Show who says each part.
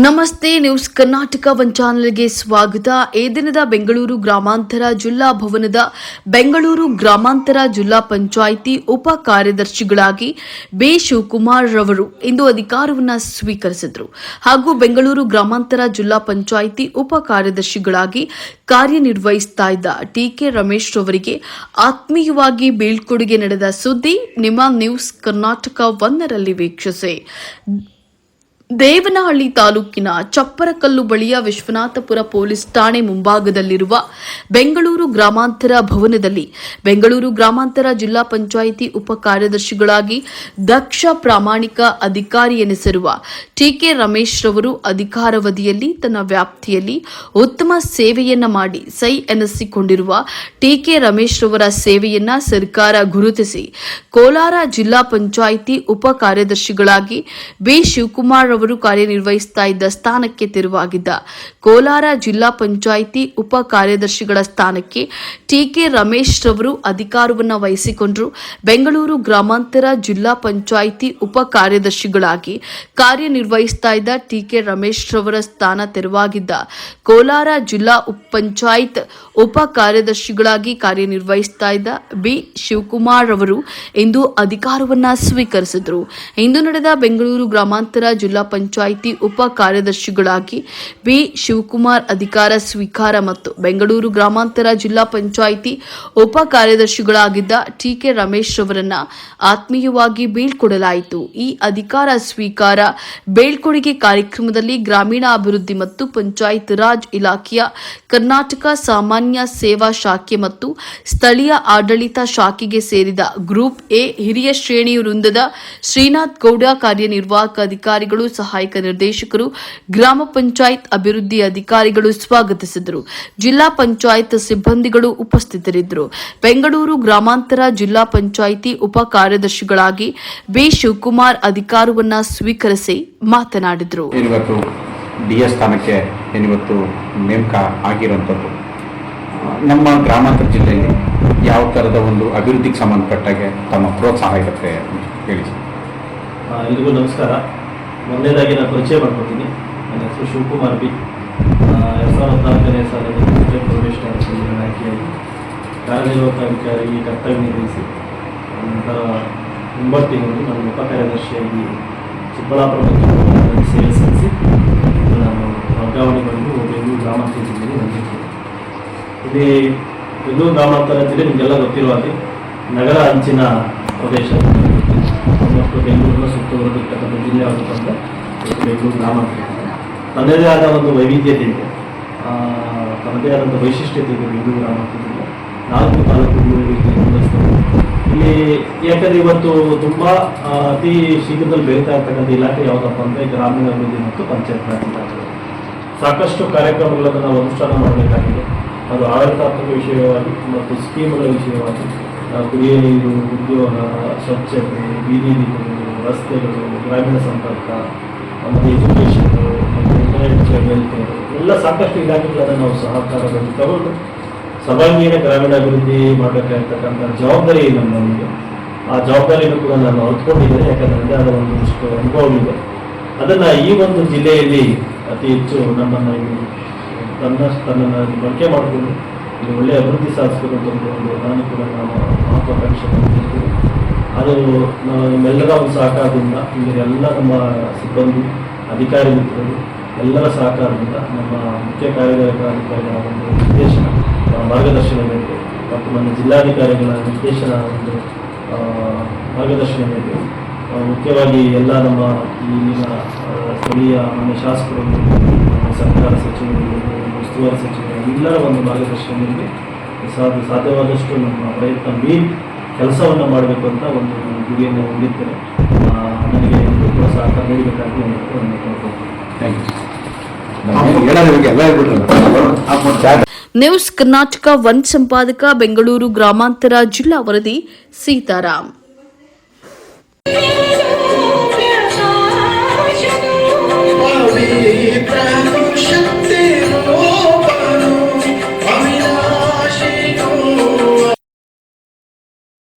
Speaker 1: ನಮಸ್ತೆ news Karnataka one ಚಾನೆಲ್ಗೆ ಸ್ವಾಗತ. ಈ ದಿನದ ಬೆಂಗಳೂರು ಗ್ರಾಮಾಂತರ ಜಿಲ್ಲಾ ಭವನದ ಬೆಂಗಳೂರು ಗ್ರಾಮಾಂತರ ಜಿಲ್ಲಾ ಪಂಚಾಯಿತಿ ಉಪ ಕಾರ್ಯದರ್ಶಿಗಳಾಗಿ ಬಿ ಶಿವಕುಮಾರ್ ರವರು ಇಂದು ಅಧಿಕಾರವನ್ನು ಸ್ವೀಕರಿಸಿದರು ಹಾಗೂ ಬೆಂಗಳೂರು ಗ್ರಾಮಾಂತರ ಜಿಲ್ಲಾ ಪಂಚಾಯಿತಿ ಉಪ ಕಾರ್ಯದರ್ಶಿಗಳಾಗಿ ಕಾರ್ಯನಿರ್ವಹಿಸ್ತಾ ಇದ್ದ ಟಿಕೆ ರಮೇಶ್ ರವರಿಗೆ ಆತ್ಮೀಯವಾಗಿ ಬೀಳ್ಕೊಡುಗೆ ನಡೆದ ಸುದ್ದಿ ನಿಮ್ಮ ನ್ಯೂಸ್ ಕರ್ನಾಟಕ ಒಂದರಲ್ಲಿ ವೀಕ್ಷಿಸಿ. ದೇವನಹಳ್ಳಿ ತಾಲೂಕಿನ ಚಪ್ಪರಕಲ್ಲು ಬಳಿಯ ವಿಶ್ವನಾಥಪುರ ಪೊಲೀಸ್ ಠಾಣೆ ಮುಂಭಾಗದಲ್ಲಿರುವ ಬೆಂಗಳೂರು ಗ್ರಾಮಾಂತರ ಭವನದಲ್ಲಿ ಬೆಂಗಳೂರು ಗ್ರಾಮಾಂತರ ಜಿಲ್ಲಾ ಪಂಚಾಯಿತಿ ಉಪ ಕಾರ್ಯದರ್ಶಿಗಳಾಗಿ ದಕ್ಷ ಪ್ರಾಮಾಣಿಕ ಅಧಿಕಾರಿ ಎನಿಸಿರುವ ಟಿಕೆ ರಮೇಶ್ ರವರು ಅಧಿಕಾರಾವಧಿಯಲ್ಲಿ ತನ್ನ ವ್ಯಾಪ್ತಿಯಲ್ಲಿ ಉತ್ತಮ ಸೇವೆಯನ್ನ ಮಾಡಿ ಸೈ ಎನಿಸಿಕೊಂಡಿರುವ ಟಿಕೆ ರಮೇಶ್ ರವರ ಸೇವೆಯನ್ನ ಸರ್ಕಾರ ಗುರುತಿಸಿ ಕೋಲಾರ ಜಿಲ್ಲಾ ಪಂಚಾಯಿತಿ ಉಪ ಕಾರ್ಯದರ್ಶಿಗಳಾಗಿ ಬಿ ಶಿವಕುಮಾರ್ ಅವರು ಕಾರ್ಯನಿರ್ವಹಿಸ್ತಾ ಇದ್ದ ಸ್ಥಾನಕ್ಕೆ ತೆರವಾಗಿದ್ದ ಕೋಲಾರ ಜಿಲ್ಲಾ ಪಂಚಾಯಿತಿ ಉಪ ಕಾರ್ಯದರ್ಶಿಗಳ ಸ್ಥಾನಕ್ಕೆ ಟಿಕೆ ರಮೇಶ್ ರವರು ಅಧಿಕಾರವನ್ನು ವಹಿಸಿಕೊಂಡರು. ಬೆಂಗಳೂರು ಗ್ರಾಮಾಂತರ ಜಿಲ್ಲಾ ಪಂಚಾಯಿತಿ ಉಪ ಕಾರ್ಯದರ್ಶಿಗಳಾಗಿ ಕಾರ್ಯನಿರ್ವಹಿಸ್ತಾ ಇದ್ದ ಟಿಕೆ ರಮೇಶ್ ರವರ ಸ್ಥಾನ ತೆರವಾಗಿದ್ದ ಕೋಲಾರ ಜಿಲ್ಲಾ ಪಂಚಾಯತ್ ಉಪ ಕಾರ್ಯದರ್ಶಿಗಳಾಗಿ ಕಾರ್ಯನಿರ್ವಹಿಸ್ತಾ ಇದ್ದ ಬಿ ಶಿವಕುಮಾರ್ ಅವರು ಇಂದು ಅಧಿಕಾರವನ್ನ ಸ್ವೀಕರಿಸಿದರು. ಇಂದು ನಡೆದ ಬೆಂಗಳೂರು ಗ್ರಾಮಾಂತರ ಜಿಲ್ಲಾ ಪಂಚಾಯಿತಿ ಉಪ ಕಾರ್ಯದರ್ಶಿಗಳಾಗಿ ಬಿ ಶಿವಕುಮಾರ್ ಅಧಿಕಾರ ಸ್ವೀಕಾರ ಮತ್ತು ಬೆಂಗಳೂರು ಗ್ರಾಮಾಂತರ ಜಿಲ್ಲಾ ಪಂಚಾಯಿತಿ ಉಪ ಕಾರ್ಯದರ್ಶಿಗಳಾಗಿದ್ದ ಟಿಕೆ ರಮೇಶ್ ಅವರನ್ನ ಆತ್ಮೀಯವಾಗಿ ಬೀಳ್ಕೊಡಲಾಯಿತು. ಈ ಅಧಿಕಾರ ಸ್ವೀಕಾರ ಬೀಳ್ಕೊಡುಗೆ ಕಾರ್ಯಕ್ರಮದಲ್ಲಿ ಗ್ರಾಮೀಣಾಭಿವೃದ್ಧಿ ಮತ್ತು ಪಂಚಾಯತ್ ರಾಜ್ ಇಲಾಖೆಯ ಕರ್ನಾಟಕ ಸಾಮಾನ್ಯ ಸೇವಾ ಶಾಖೆ ಮತ್ತು ಸ್ಥಳೀಯ ಆಡಳಿತ ಶಾಖೆಗೆ ಸೇರಿದ ಗ್ರೂಪ್ ಎ ಹಿರಿಯ ಶ್ರೇಣಿ ವೃಂದದ ಶ್ರೀನಾಥ್ ಗೌಡ, ಕಾರ್ಯನಿರ್ವಾಹಕ ಅಧಿಕಾರಿಗಳು, ಸಹಾಯಕ ನಿರ್ದೇಶಕರು, ಗ್ರಾಮ ಪಂಚಾಯತ್ ಅಭಿವೃದ್ಧಿ ಅಧಿಕಾರಿಗಳು ಸ್ವಾಗತಿಸಿದರು. ಜಿಲ್ಲಾ ಪಂಚಾಯತ್ ಸಿಬ್ಬಂದಿಗಳು ಉಪಸ್ಥಿತರಿದ್ದರು. ಬೆಂಗಳೂರು ಗ್ರಾಮಾಂತರ ಜಿಲ್ಲಾ ಪಂಚಾಯಿತಿ ಉಪ ಕಾರ್ಯದರ್ಶಿಗಳಾಗಿ ಬಿ ಶಿವಕುಮಾರ್ ಅಧಿಕಾರವನ್ನು ಸ್ವೀಕರಿಸಿ ಮಾತನಾಡಿದರು.
Speaker 2: ಡಿಎಸ್ ಸ್ಥಾನಕ್ಕೆ ಏನಿವತ್ತು ನೇಮಕ ಆಗಿರುವಂಥದ್ದು ನಮ್ಮ ಗ್ರಾಮಾಂತರ ಜಿಲ್ಲೆಯಲ್ಲಿ ಯಾವ ಥರದ ಒಂದು ಅಭಿವೃದ್ಧಿಗೆ ಸಂಬಂಧಪಟ್ಟಾಗೆ ತಮ್ಮ ಪ್ರೋತ್ಸಾಹ ಇರುತ್ತೆ ಹೇಳಿ.
Speaker 3: ಎಲ್ರಿಗೂ ನಮಸ್ಕಾರ. ಮೊದಲನೇದಾಗಿ ನಾನು ಪರಿಚಯ ಮಾಡ್ಕೊತೀನಿ. ನನ್ನ ಹೆಸರು ಶಿವಕುಮಾರ್ ಬಿ. 2014ನೇ ಸಾಲಿನಲ್ಲಿ ಪ್ರೊಬೇಷನರಿ ಆಯ್ಕೆಯಾಗಿ ಕಾರ್ಯನಿರ್ವಾಹಕ ಅಧಿಕಾರಿ ಕರ್ತವ್ಯ ನಿರ್ವಹಿಸಿ ನಂತರ 9 ತಿಂಗಳು ನಾನು ಉಪ ಕಾರ್ಯದರ್ಶಿಯಾಗಿ ಚಿಕ್ಕಬಳ್ಳಾಪುರ ಮತ್ತು ಸೇವೆ ಸಲ್ಲಿಸಿ ನಾನು ವರ್ಗಾವಣೆಗೊಂಡು ಬೆಂಗಳೂರು ಗ್ರಾಮಾಂತರ ಜಿಲ್ಲೆಗೆ ಬಂದಿದ್ದೇನೆ. ಇಲ್ಲಿ ಬೆಂಗಳೂರು ಗ್ರಾಮಾಂತರ ಜಿಲ್ಲೆ ನಿಮಗೆಲ್ಲ ಗೊತ್ತಿರುವ ಹಾಗೆ ನಗರ ಅಂಚಿನ ಪ್ರದೇಶ ಮತ್ತು ಬೆಂಗಳೂರಿನ ಸುತ್ತುವರೆದಿರ್ತಕ್ಕಂಥ ಜಿಲ್ಲೆ ಆಗಿರ್ತಕ್ಕಂಥ ಬೆಂಗಳೂರು ಗ್ರಾಮಾಂತರ ಜಿಲ್ಲೆ ತನ್ನದೇ ಆದ ಒಂದು ವೈವಿಧ್ಯತೆ ಇದೆ, ತನ್ನದೇ ಆದಂಥ ವೈಶಿಷ್ಟ್ಯತೆ ಇದೆ. ಬೆಂಗಳೂರು ಗ್ರಾಮಾಂತರ ಜಿಲ್ಲೆ 4 ತಾಲೂಕುಗಳಿಗೆ ಇಲ್ಲಿ ಯಾಕಂದರೆ ಇವತ್ತು ತುಂಬ ಅತಿ ಶೀಘ್ರದಲ್ಲಿ ಬೆಳೀತಾ ಇರ್ತಕ್ಕಂಥ ಇಲಾಖೆ ಯಾವುದಪ್ಪ ಅಂದರೆ ಗ್ರಾಮೀಣಾಭಿವೃದ್ಧಿ ಮತ್ತು ಪಂಚಾಯತ್ ರಾಜ್ ಇಲಾಖೆ. ಸಾಕಷ್ಟು ಕಾರ್ಯಕ್ರಮಗಳನ್ನು ನಾವು ಅನುಷ್ಠಾನ ಮಾಡಬೇಕಾಗಿದೆ. ಅದು ಆಡಳಿತಾತ್ಮಕ ವಿಷಯವಾಗಿ ಮತ್ತು ಸ್ಕೀಮ್ಗಳ ವಿಷಯವಾಗಿ, ಕುಡಿಯುವ ನೀರು, ಉದ್ಯೋಗ, ಸ್ವಚ್ಛತೆ, ಬೀದಿ ದೀಪಗಳು, ರಸ್ತೆಗಳು, ಗ್ರಾಮೀಣ ಸಂಪರ್ಕ, ಮತ್ತು ಎಜುಕೇಷನು ಮತ್ತು ಇಂಟರ್ನೆಟ್ ವೆಲ್ಫೇರ್ ಎಲ್ಲ ಸಾಕಷ್ಟು ಇಲಾಖೆಗಳನ್ನು ನಾವು ಸಹಕಾರದಲ್ಲಿ ತಗೊಂಡು ಸರ್ವಾಂಗೀಣ ಗ್ರಾಮೀಣಾಭಿವೃದ್ಧಿ ಮಾಡಬೇಕಾಗಿರ್ತಕ್ಕಂಥ ಜವಾಬ್ದಾರಿ ನಮಗೆ. ಆ ಜವಾಬ್ದಾರಿಯನ್ನು ಕೂಡ ನಾನು ಅರ್ಥಕೊಂಡಿದ್ದೇನೆ. ಯಾಕಂದರೆ ಅದರ ಒಂದಷ್ಟು ಅನುಭವವಿದೆ. ಅದನ್ನು ಈ ಒಂದು ಜಿಲ್ಲೆಯಲ್ಲಿ ಅತಿ ಹೆಚ್ಚು ನಮ್ಮನ್ನು ತನ್ನನ್ನು ಬಳಕೆ ಮಾಡಿಕೊಂಡು ಇಲ್ಲಿ ಒಳ್ಳೆಯ ಅಭಿವೃದ್ಧಿ ಸಾಧಿಸಬೇಕು ಅಂತ ನಾನು ಕೂಡ ಮಹತ್ವಾಕಾಂಕ್ಷೆ ಮಾಡಿದ್ದೇನೆ. ಅದು ನಮ್ಮೆಲ್ಲರ ಒಂದು ಸಹಕಾರದಿಂದ ಇಲ್ಲಿ ಎಲ್ಲ ನಮ್ಮ ಸಿಬ್ಬಂದಿ, ಅಧಿಕಾರಿ ಮಿತ್ರರು ಎಲ್ಲರ ಸಹಕಾರದಿಂದ ನಮ್ಮ ಮುಖ್ಯ ಕಾರ್ಯನಿರ್ವಾಹಕಾಧಿಕಾರಿಗಳ ಒಂದು ನಿರ್ದೇಶನ, ಮಾರ್ಗದರ್ಶನ ಮೇರೆಗೆ ಮತ್ತು ನನ್ನ ಜಿಲ್ಲಾಧಿಕಾರಿಗಳ ನಿರ್ದೇಶನ ಒಂದು ಮಾರ್ಗದರ್ಶನ ಮೇರೆಗೆ ಮುಖ್ಯವಾಗಿ ಎಲ್ಲ ನಮ್ಮ ಇಲ್ಲಿನ ಸ್ಥಳೀಯ ಮಾನ್ಯ ಶಾಸಕರು, ಸರ್ಕಾರ ಸಚಿವರು, ಉಸ್ತುವಾರಿ ಸಚಿವರು ಎಲ್ಲರ ಒಂದು ಮಾರ್ಗದರ್ಶನ ಮೇರೆಗೆ ಸಾಧ್ಯವಾದಷ್ಟು ನಮ್ಮ ಪ್ರಯತ್ನ ಮೀರಿ ಕೆಲಸವನ್ನು ಮಾಡಬೇಕು ಅಂತ ಒಂದು ಗುರಿಯನ್ನು ಹೊಂದಿರ್ತೇನೆ. ನನಗೆ ಕೂಡ ಸಹಕಾರ ನೀಡಬೇಕಾಗಿ
Speaker 1: ನ್ಯೂಸ್ ಕರ್ನಾಟಕ ಒನ್ ಸಂಪಾದಕ ಬೆಂಗಳೂರು ಗ್ರಾಮಾಂತರ ಜಿಲ್ಲಾ ವರದಿ ಸೀತಾರಾಮ್.